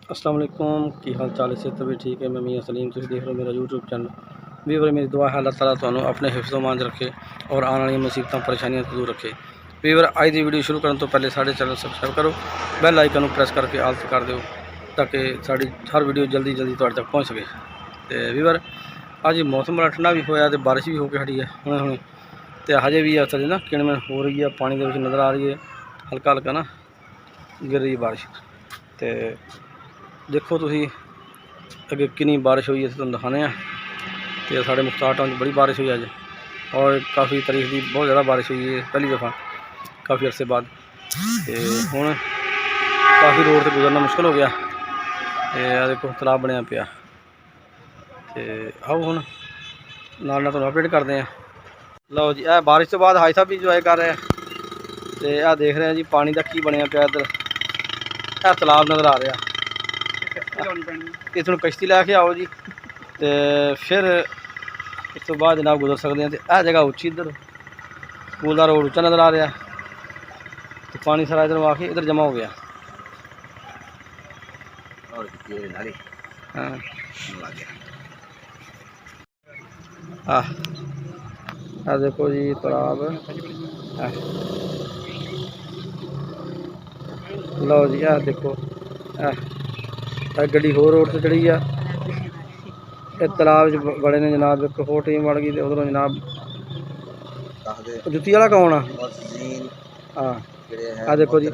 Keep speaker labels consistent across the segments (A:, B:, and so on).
A: अस्सलाम वालेकुम की हाल चाल है तभी ठीक है। मैं मियां सलीम, तुम देख रहे हो मेरा यूट्यूब चैनल। वीवर मेरी दुआ है अल्लाह ताला तुहानू अपने हिफ्ज़ मान रखे और आने वाली मुसीबतों परेशानियों तो दूर रखे। वीवर अज की वीडियो शुरू करने तो पहले साढ़े चैनल सबसक्राइब करो, बैल आइकन प्रेस करके आल कर दो ताकि साड़ी हर वीडियो जल्दी जल्दी तुहाडे तक पहुँच सके। तो वीवर अज मौसम बड़ा ठंडा भी होया, बारिश भी होकर हटी है हुणे हुणे, तो हजे भी उत्थे ना किणमिण हो रही है, पानी के नज़र आ रही है, हल्का हल्का ना गिर रही है बारिश। तो देखो तुसी अगे कितनी बारिश हुई है, तुम दिखाने हैं। तो साढ़े मुख्तार टाउन बड़ी बारिश हुई अज, और काफ़ी तारीख की बहुत ज़्यादा बारिश हुई है पहली दफ़ा काफ़ी अरसे बाद। तो हूँ काफ़ी रोड से गुजरना मुश्किल हो गया। तो देखो तलाब बनया पिया। तो आओ हूँ नाल तुहानू अपडेट करते हैं। लो जी, यह बारिश तो बाद हाई साहब भी इंजॉय कर रहे हैं। तो यह देख रहे हैं जी पानी का की बनया पिया, इधर यह तलाब नज़र आ रहा। इतों कश्ती लैके आओ जी, तो फिर इस तो बाद जनाब गुजर सकते हैं। तो यह जगह उच्ची, इधर स्कूल का रोड उच्चा नज़र आ रहा। तो पानी सारा इधर आके इधर जमा हो गया। हाँ देखो जी तालाब। लो जी यह देखो गड्डी होर रोड से चढ़ी है, तालाब बड़े ने जनाब। एक होर टीम वड़ गई तो उधरों जनाब जुत्ती वाला कौन हाँ आ देखो जी, आ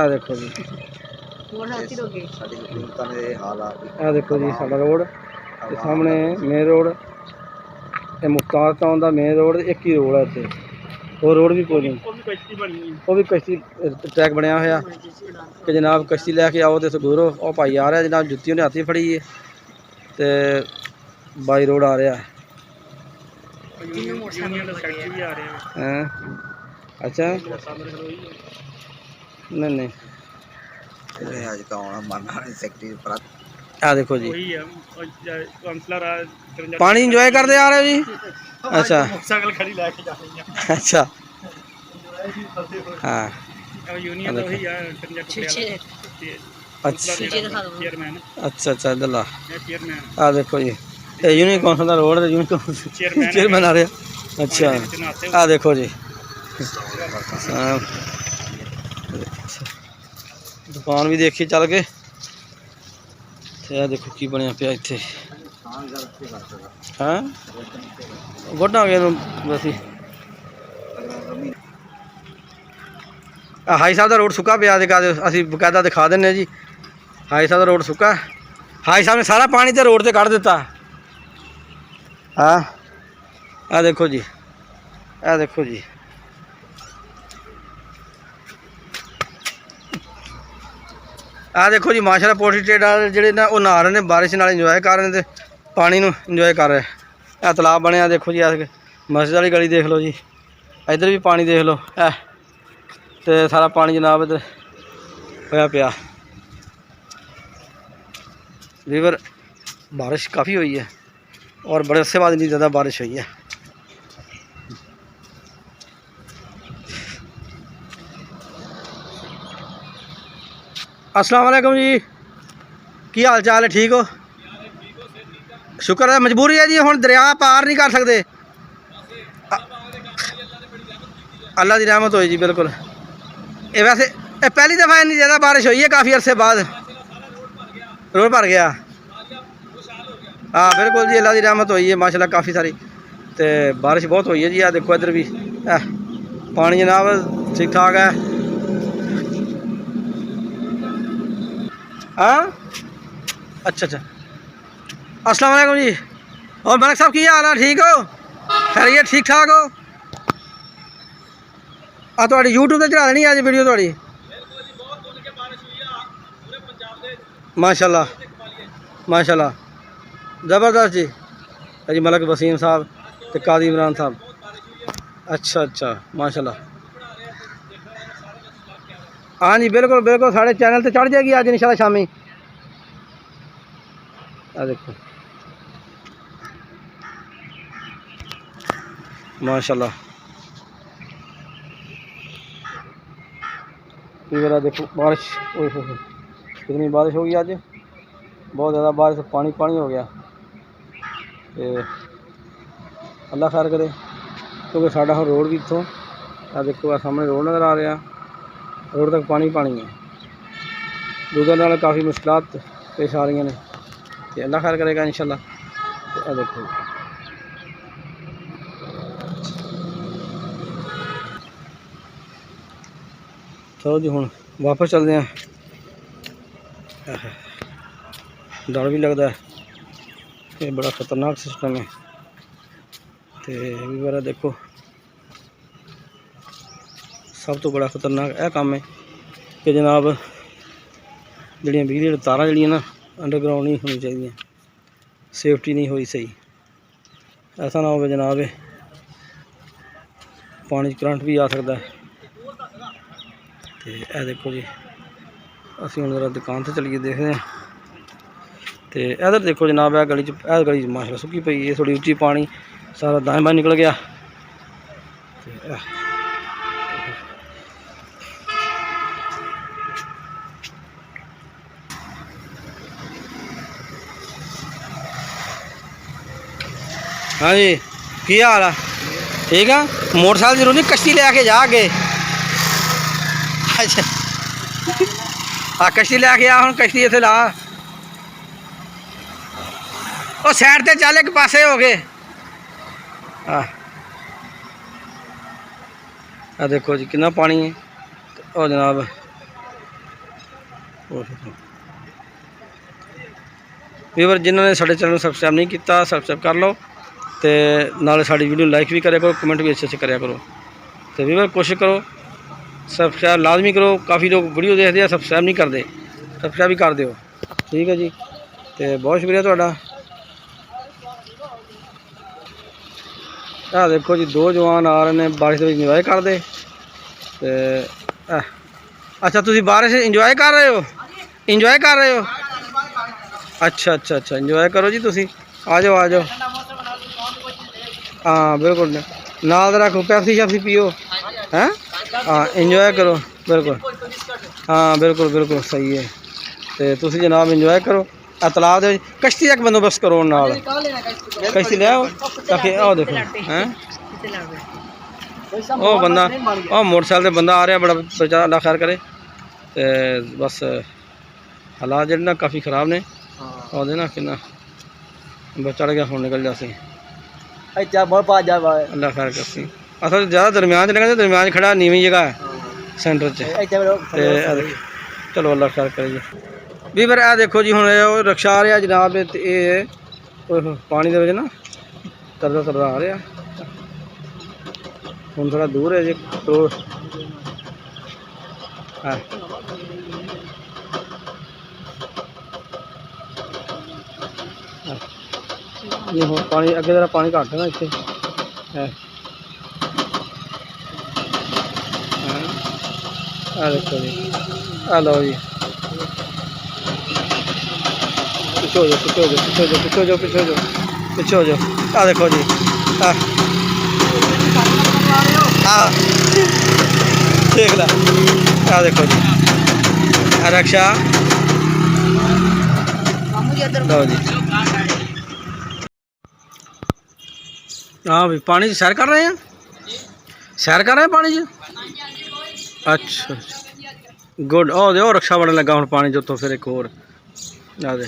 A: देखो जी, आ देखो जी साडा रोड सामने मेन रोड, ये मुख्तार टाउन का मेन रोड एक ही रोड है इतने, और रोड भी कोई नहीं, वो भी कश्ती ट्रैक बनया होया कि जनाब कश्ती लैके आओ तो गुजरो। और भाई आ रहा जनाब, जुत्ती उन्हें हाथी फड़ी है, तो बाई रोड आ रहा है। अच्छा नहीं नहीं देखो जी पानी इंजॉय करते आ रहे हो जी। अच्छा अच्छा हाँ अच्छा अच्छा इधर ला आ देखो जी, यूनियन कौंसल का रोड चेयरमैन आ रहा। अच्छा आ देखो जी दुकान भी देखी चल के। देखो की बनया पिया इत्थे, हाँ वोटा गए वैसे। हाई साहब का रोड सुक्का पिया, असी बकायदा दिखा दें जी। हाई साहब का रोड सुक्का, हाई साहब ने सारा पानी तो रोड से कढ़ दिता। हाँ आ देखो जी, आ देखो जी, आ देखो जी माशाल्लाह पोल्ट्री ट्रेड वाले ਜਿਹੜੇ ना वो नहा रहे हैं, बारिश नाल इंजॉय कर रहे हैं, पानी नू इंजॉय कर रहे। यह तालाब बनया देखो जी, मस्जिद वाली गली देख लो जी, इधर भी पानी देख लो। तो सारा पानी जनाब इधर होया पिया। वीवर बारिश काफ़ी हुई है और बड़े अरसे बाद इतनी ज़्यादा बारिश हुई है। अस्सलाम वालेकुम जी, की हाल चाल है? ठीक हो? शुक्र है। मजबूरी है जी, हुण दरिया पार नहीं कर सकते। अल्लाह की रहमत हुई जी, बिल्कुल। ये वैसे ये पहली दफ़ा इतनी ज़्यादा बारिश हुई है काफ़ी अरसे बाद, रोड भर गया। हाँ बिल्कुल जी, अल्लाह की रहमत हुई है माशाल्लाह काफ़ी सारी। तो बारिश बहुत हुई है जी। आ देखो इधर भी पानी जनाब ठीक ठाक है। हाँ अच्छा अच्छा अस्सलाम वालेकुम जी। और मलिक साहब की हाल है? ठीक हो? खैरियत ठीक ठाक हो? थोड़ी यूट्यूब पर चढ़ा देनी अज वीडियो थोड़ी। माशाल्लाह माशाल्लाह ज़बरदस्त जी। जी मलिक वसीम साहब तो कादी इमरान साहब। अच्छा अच्छा माशाल्लाह। हाँ जी बिल्कुल बिल्कुल, साढ़े चैनल से चढ़ जाएगी अज इंशाल्लाह शामी। आ देखो माशाल्लाह। वीवर देखो बारिश, ओए हो कितनी बारिश हो गई अज, बहुत ज़्यादा बारिश, पानी पानी हो गया। तो अल्लाह खैर करे, क्योंकि साडा रोड भी इतों आ देखो आ सामने रोड नज़र आ रहा, रोड तक पानी पानी है। दूसरे नाल काफ़ी मुश्किलात पेश आ रही ने, तो अल्लाह खैर करेगा इंशाल्लाह। तो देखो चलो जी हुण वापस चलते हैं। डर भी लगता है, ये बड़ा खतरनाक सिस्टम है। तो वीवर देखो सब तो बड़ा खतरनाक यह काम है कि जनाब जड़ियाँ बिजली तारां जड़ियाँ ना अंडरग्राउंड नहीं होनी चाहिए, सेफ्टी नहीं हुई सही। ऐसा ना हो जनाब पानी करंट भी आ सकता है। तो यह देखो जी असी हम जरा दुकान से चलिए देखते हैं। तो इधर देखो जनाब यह गली माशा सुकी पई है, थोड़ी उच्ची पानी सारा दाएं बाएं निकल गया। हाँ जी की हाल है? ठीक है, मोटरसाइकिल जरूर नहीं कश्ती लैके जा अगे। अच्छा हाँ कश्ती लैके आ, हम कश्ती इतने ला और साइड से चल, एक पासे हो गए। हाँ देखो जी कितना पानी है। और जनाब वीवर जिन्होंने साढ़े चैनल सबसक्राइब नहीं किया सबसक्राइब कर लो, तो नाले साड़ी वीडियो लाइक भी कराया करो, कमेंट भी अच्छे अच्छे कराया करो। तो वीवर कोशिश करो सबसक्राइब लाजमी करो, काफ़ी लोग वीडियो देखते हैं सबसक्राइब नहीं करते, सबसक्राइब भी कर दो। ठीक है जी, तो बहुत शुक्रिया तुहाडा। आ देखो जी दो जवान आ रहे हैं बारिश में इंजॉय करते। अच्छा तुम बारिश इंजॉय कर रहे हो, इंजॉय कर रहे हो? अच्छा अच्छा अच्छा इंजॉय करो जी, तुम आ जाओ आ जाओ। हाँ बिल्कुल नाल रखो, पैप्सी शैप्सी पियो हैं। हाँ इंजॉय करो बिल्कुल, हाँ बिल्कुल बिल्कुल सही है। तो तुम जनाब इंजॉय करो, तलाब दे कश्ती का बंदोबस्त करो, नाल कश्ती ले आओ ताकि आओ देखो हैं ओ बंदा ओ मोटरसाइकिल से बंदा आ रहा बड़ा बेचारा, अल्लाह खैर करे। तो बस हालात जो ना काफ़ी ख़राब ने, और ना कि चढ़ गया फोन निकल जासी, अल्लाह खैर करसी। असल ज़्यादा दरम्यान च लगा, दरम्यान खड़ा नीवी जगह है सेंटर च। चलो अल्लाह खैर करे जी। वीवर ए देखो जी हुण रिक्शा आ रहा जनाब, ये पानी दे ना तरदा तरदा आ रहा, हम थोड़ा दूर है जी तो ये हो पानी अगे जरा पानी घट है ना इतने देखो जी। आ लो जी पिछे हो जाओ पिछे हो जाओ पिछे हो जाओ पिछे हो जाओ पिछे हो जाओ पिछे हो जाओ। आ देखो जी देख ला, आ देखो जी रक्षा लो जी। हाँ भाई पानी से सैर कर रहे हैं, सैर कर रहे हैं पानी से। अच्छा गुड, ओ दे रक्षा बनने लगा हूँ पानी जो, तो फिर एक और आ दे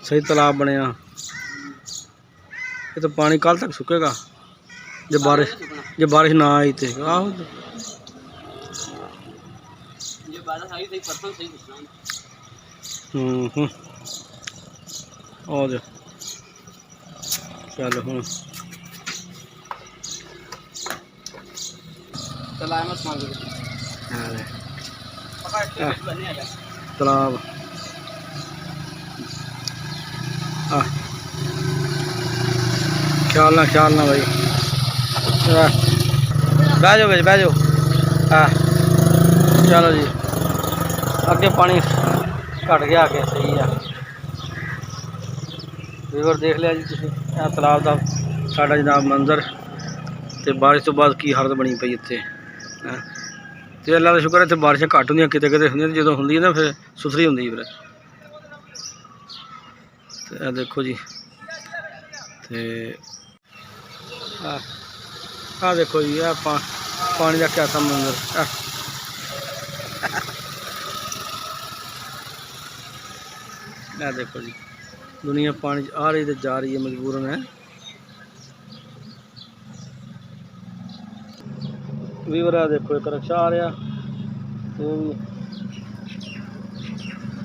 A: सही तालाब बनया। ये तो पानी कल तक सुकेगा जब बारिश ना आई तो आहो। और चलो हूँ तालाब ख्याल ना भाई, बह जाओ बह जाओ। हाँ चलो जी अगे पानी घट गया, आगे सही है। वीवर देख लिया जी तुसीं तलाब का साडा जनाब मंजर, तो बारिश तो बाद की हालत बनी पई इत्थे। ਤੇ ਅੱਲਾ ਦਾ ਸ਼ੁਕਰ ਇੱਥੇ ਬਾਰਿਸ਼ਾਂ ਘੱਟ ਹੁੰਦੀਆਂ, ਕਿਤੇ ਕਿਤੇ ਹੁੰਦੀਆਂ, ਜਦੋਂ ਹੁੰਦੀ ਹੈ ਨਾ ਫਿਰ ਸੁਥਰੀ ਹੁੰਦੀ ਫਿਰ। ਤੇ ਇਹ ਦੇਖੋ ਜੀ, ਤੇ ਆ ਦੇਖੋ ਜੀ, ਇਹ ਪਾਣੀ ਦਾ ਕਿਆ ਮੰਜ਼ਰ। ਇਹ ਦੇਖੋ ਜੀ, दुनिया पानी आ रही तो जा रही है मजबूरन है। वीवर देखो एक रिक्शा आ रहा,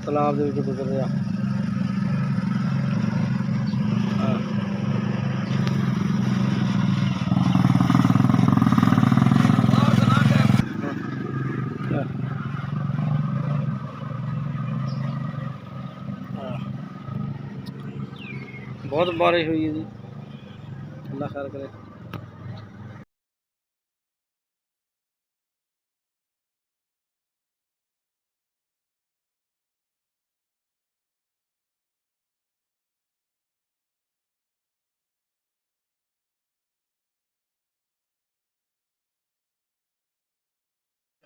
A: तालाब के गुजर रहा। बहुत बारिश हुई है जी, अल्लाह खैर करे।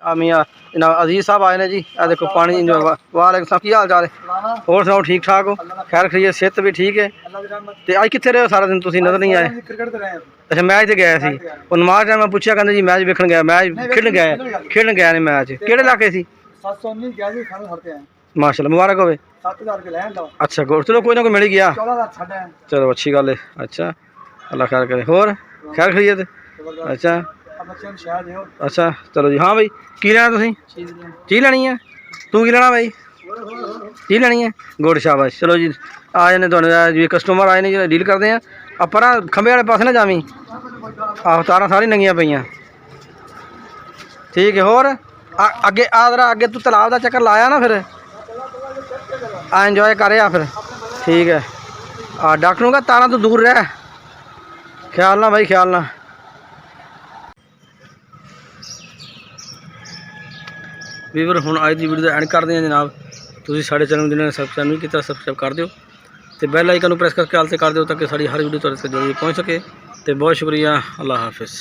A: मियाँ जनाब अजीज साहब आए ने जी, आ देखो पानी इंजॉय। वालेकुम सलाम, की हाल चाल है? और सुनाओ, ठीक ठाक हो? खैर खरीए, सेहत भी ठीक है? तो अज कितने रहे हो सारा दिन, तुम नजर नहीं आए? अच्छा मैच तो गए सी, और नमाज टाइम मैं पूछा कहते जी मैच वेखन गया, मैच खेलन गया ने मैच केड़े इलाके सी? माशाल्लाह, मुबारक होवे। अच्छा चलो कोई ना कोई मिल ही गया, चलो अच्छी गल है। अच्छा अल्लाह खैर करे। होर खैर खरीयत? अच्छा अच्छा चलो जी। हाँ भाई की लेना तुसीं? चीज़ लेनी है? तू की लेना भाई? चीज़ लेनी है? गुड शाबाश। चलो जी आ जाने तुहानू जी, कस्टमर आए ने जो डील करते हैं। पर खंबे वाले पासे ना जावी, आहो तारां सारी नंगियां पईयां। ठीक है। होर अगे आदरा अगे तू तलाब का चक्कर लाया ना, फिर इंजॉय कर फिर। ठीक है। डॉक्टर नूं कह तारां तो दूर रह, ख्याल ना भाई, ख्याल ना। वीवर हुण अज की वीडियो एंड करते हैं जनाब। तुसीं साडे चैनल जिन्होंने सबसक्राइब नहीं किया सबसक्राइब कर दिओ, तो बैल आइकन प्रेस करके आल से कर दिओ ताकि साड़ी हर वीडियो तुहाडे तक जल्दी पहुँच सके। तो बहुत शुक्रिया, अल्लाह हाफिज़।